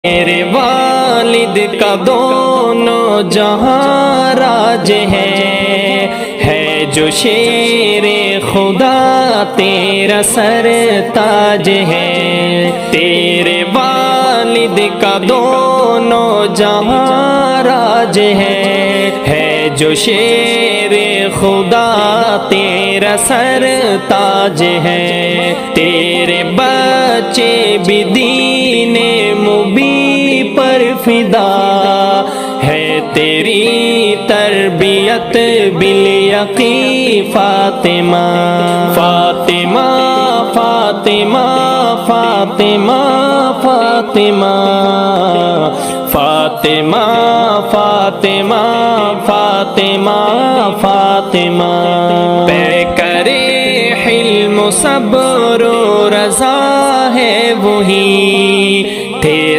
میرے والد کا دونوں جہاں راج ہے جو شیر خدا تیرا سر تاج ہے. تیرے والد کا دونوں جہاں راج ہے جو شیر خدا تیرا سر تاج ہے. تیرے بچے بھی دین مبی پر فدا ہے. تیری تربیت بالیقین فاطمہ فاطمہ فاطمہ فاطمہ فاطمہ فاطمہ فاطمہ فاطمہ فاطمہ. پے کرے حلم و صبر و رضا ہے وہی تھے